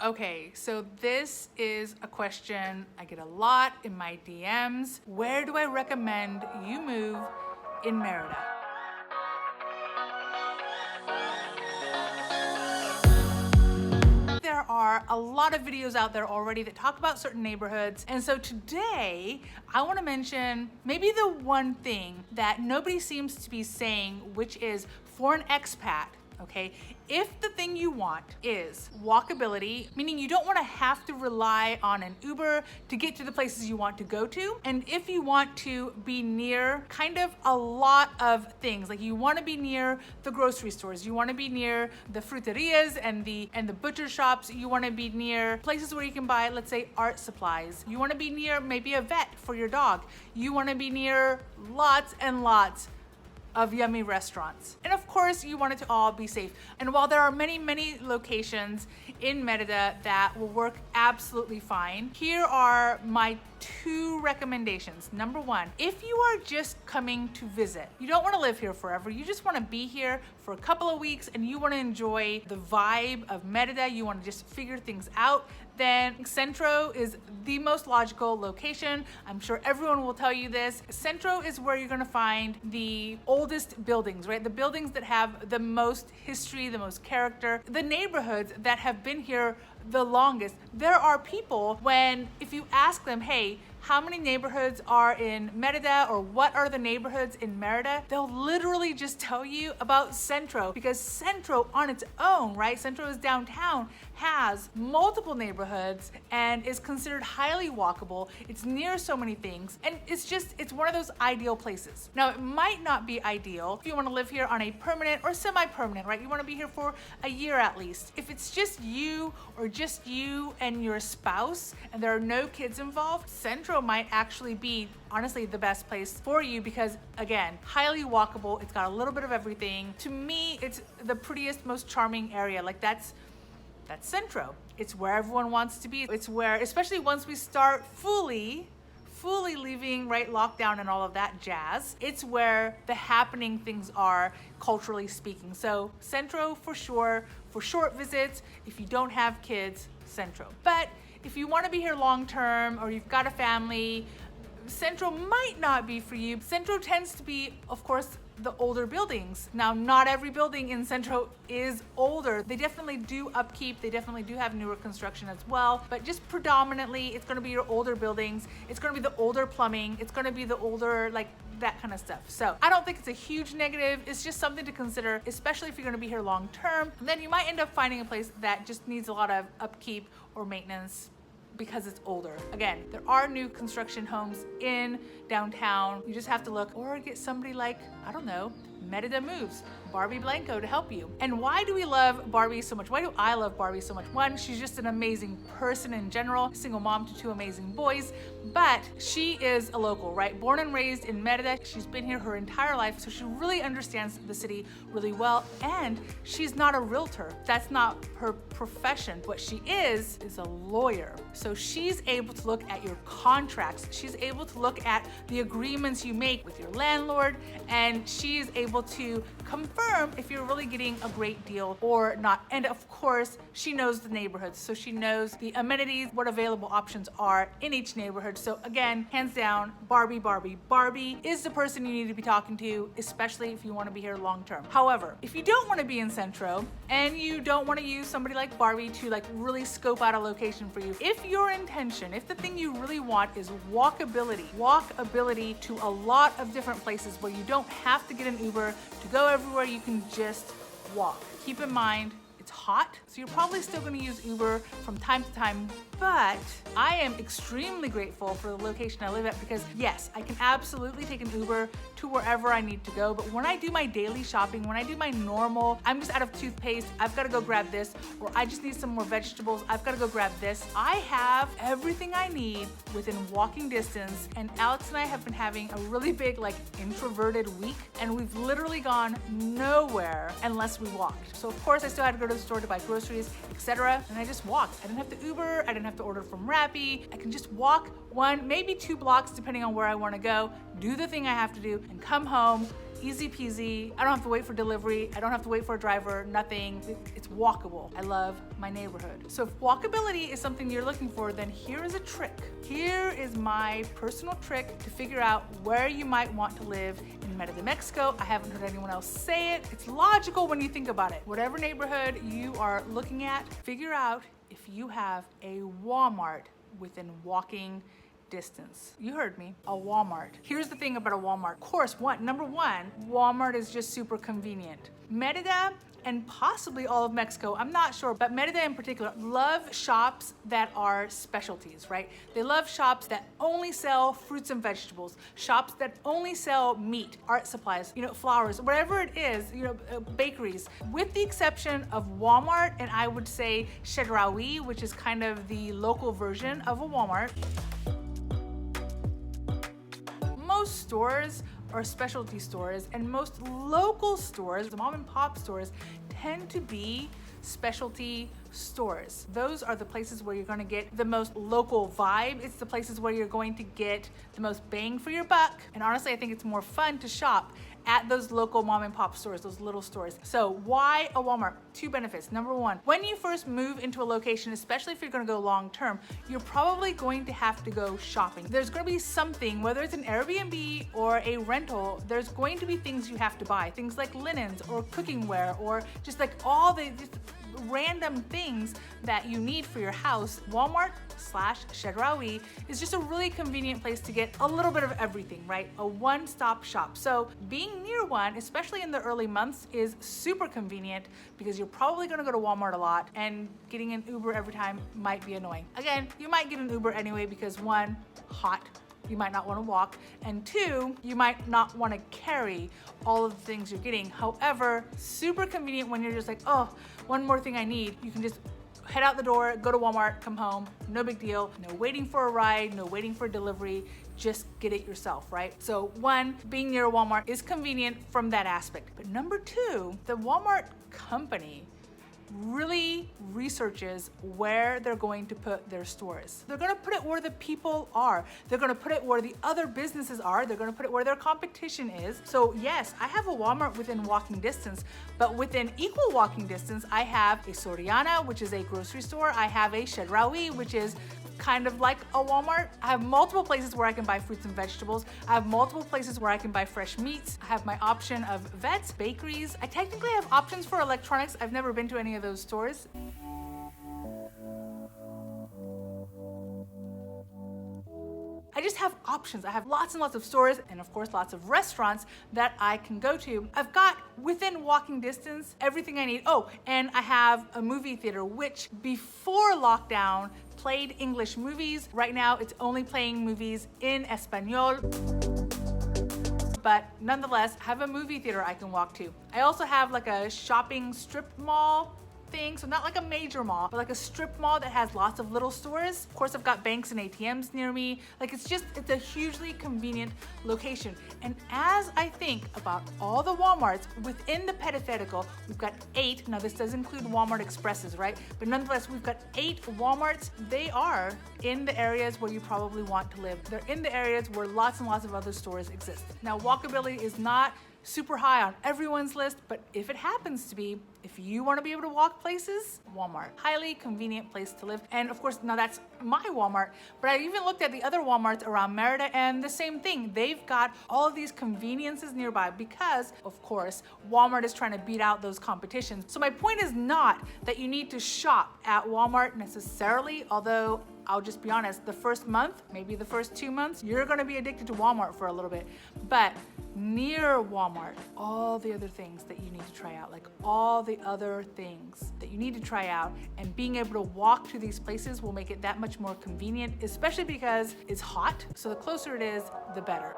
Okay, so this is a question I get a lot in my DMs. Where do I recommend you move in Merida? There are a lot of videos out there already that talk about certain neighborhoods. And so today I want to mention maybe the one thing that nobody seems to be saying, which is for an expat. Okay, if the thing you want is walkability, meaning you don't want to have to rely on an Uber to get to the places you want to go to, and if you want to be near kind of a lot of things, like you want to be near the grocery stores, you want to be near the fruterias and the butcher shops, you want to be near places where you can buy, let's say, art supplies, you want to be near maybe a vet for your dog, you want to be near lots and lots of yummy restaurants. And of course, you want it to all be safe. And while there are many, many locations in Merida that will work absolutely fine, here are my 2 recommendations. Number 1, if you are just coming to visit, you don't want to live here forever, you just want to be here for a couple of weeks and you want to enjoy the vibe of Merida, you want to just figure things out, then Centro is the most logical location. I'm sure everyone will tell you this. Centro is where you're going to find the oldest buildings, right? The buildings that have the most history, the most character, the neighborhoods that have been here the longest. There are people if you ask them, hey, how many neighborhoods are in Merida or what are the neighborhoods in Merida, they'll literally just tell you about Centro, because Centro on its own, right? Centro is downtown, has multiple neighborhoods and is considered highly walkable. It's near so many things and it's one of those ideal places. Now, it might not be ideal if you want to live here on a permanent or semi-permanent, right? You want to be here for a year at least. If it's just you or just you and your spouse and there are no kids involved, Centro might actually be honestly the best place for you because, again, highly walkable. It's got a little bit of everything. To me, it's the prettiest, most charming area. Like that's Centro. It's where everyone wants to be. It's where, especially once we start fully leaving, right, lockdown and all of that jazz, it's where the happening things are, culturally speaking. So Centro for sure, for short visits, if you don't have kids, Centro. But if you want to be here long term or you've got a family, Centro might not be for you. Centro tends to be, of course, the older buildings. Now, not every building in Centro is older. They definitely do upkeep. They definitely do have newer construction as well, but just predominantly, it's going to be your older buildings. It's going to be the older plumbing. It's going to be the older, like, that kind of stuff. So I don't think it's a huge negative. It's just something to consider, especially if you're going to be here long term. And then you might end up finding a place that just needs a lot of upkeep or maintenance because it's older. Again, there are new construction homes in downtown. You just have to look or get somebody like, I don't know, Merida Moves, Barbie Blanco to help you. And why do we love Barbie so much? Why do I love Barbie so much? One, she's just an amazing person in general, single mom to 2 amazing boys, but she is a local, right? Born and raised in Merida. She's been here her entire life, so she really understands the city really well. And she's not a realtor. That's not her profession. What she is a lawyer. So she's able to look at your contracts. She's able to look at the agreements you make with your landlord, and she's able to confirm if you're really getting a great deal or not. And of course, she knows the neighborhoods, so she knows the amenities, what available options are in each neighborhood. So again, hands down, Barbie is the person you need to be talking to, especially if you want to be here long term. However, if you don't want to be in Centro and you don't want to use somebody like Barbie to like really scope out a location for you, if your intention, if the thing you really want is walkability to a lot of different places where you don't have to get an Uber to go everywhere, you can just walk. Keep in mind, it's hot, so you're probably still going to use Uber from time to time, but I am extremely grateful for the location I live at because yes, I can absolutely take an Uber to wherever I need to go, but when I do my daily shopping, when I do my normal, I'm just out of toothpaste, I've got to go grab this, or I just need some more vegetables, I've got to go grab this. I have everything I need within walking distance, and Alex and I have been having a really big like introverted week, and we've literally gone nowhere unless we walked. So of course I still had to go to the store to buy groceries, etc. And I just walked. I didn't have to Uber, I didn't have to order from Rappi. I can just walk 1, maybe 2 blocks depending on where I want to go, do the thing I have to do, and come home easy peasy. I don't have to wait for delivery. I don't have to wait for a driver, nothing. It's walkable. I love my neighborhood. So if walkability is something you're looking for, then here is a trick. Here is my personal trick to figure out where you might want to live in Merida, Mexico. I haven't heard anyone else say it. It's logical when you think about it. Whatever neighborhood you are looking at, figure out if you have a Walmart within walking distance. You heard me, a Walmart. Here's the thing about a Walmart. Of course, number one, Walmart is just super convenient. Merida and possibly all of Mexico, I'm not sure, but Merida in particular, love shops that are specialties, right? They love shops that only sell fruits and vegetables, shops that only sell meat, art supplies, flowers, whatever it is, bakeries, with the exception of Walmart, and I would say Chedraui, which is kind of the local version of a Walmart. Most stores are specialty stores, and most local stores, the mom and pop stores, tend to be specialty stores. Those are the places where you're going to get the most local vibe. It's the places where you're going to get the most bang for your buck. And honestly, I think it's more fun to shop at those local mom and pop stores, those little stores. So why a Walmart? Two benefits. Number one, when you first move into a location, especially if you're gonna go long term, you're probably going to have to go shopping. There's gonna be something, whether it's an Airbnb or a rental, there's going to be things you have to buy. Things like linens or cookingware or just like all the random things that you need for your house. Walmart/Chedraui is just a really convenient place to get a little bit of everything, right? A one-stop shop. So being near one, especially in the early months, is super convenient because you're probably gonna go to Walmart a lot, and getting an Uber every time might be annoying. Again, you might get an Uber anyway because one, hot, you might not want to walk, and two, you might not want to carry all of the things you're getting. However, super convenient when you're just like, oh, one more thing I need. You can just head out the door, go to Walmart, come home, no big deal. No waiting for a ride, no waiting for delivery, just get it yourself, right? So one, being near a Walmart is convenient from that aspect. But number two, the Walmart company really researches where they're going to put their stores. They're gonna put it where the people are. They're gonna put it where the other businesses are. They're gonna put it where their competition is. So yes, I have a Walmart within walking distance, but within equal walking distance, I have a Soriana, which is a grocery store. I have a Chedraui, which is kind of like a Walmart. I have multiple places where I can buy fruits and vegetables. I have multiple places where I can buy fresh meats. I have my option of vets, bakeries. I technically have options for electronics. I've never been to any of those stores. I just have options. I have lots and lots of stores and of course lots of restaurants that I can go to. I've got within walking distance everything I need. Oh, and I have a movie theater, which before lockdown played English movies. Right now it's only playing movies in Espanol. But nonetheless, I have a movie theater I can walk to. I also have like a shopping strip mall thing, so not like a major mall, but like a strip mall that has lots of little stores. Of course, I've got banks and ATMs near me. Like it's a hugely convenient location. And as I think about all the Walmarts within the periférico, we've got 8. Now this does include Walmart Expresses, right? But nonetheless, we've got 8 Walmarts. They are in the areas where you probably want to live. They're in the areas where lots and lots of other stores exist. Now, walkability is not super high on everyone's list, but if it happens to be, if you want to be able to walk places, Walmart. Highly convenient place to live. And of course, now that's my Walmart, but I even looked at the other Walmarts around Merida and the same thing. They've got all of these conveniences nearby because, of course, Walmart is trying to beat out those competitions. So my point is not that you need to shop at Walmart necessarily, although I'll just be honest, the first month, maybe the first 2 months, you're gonna be addicted to Walmart for a little bit. But near Walmart, all the other things that you need to try out, like all the other things that you need to try out, and being able to walk to these places will make it that much more convenient, especially because it's hot. So the closer it is, the better.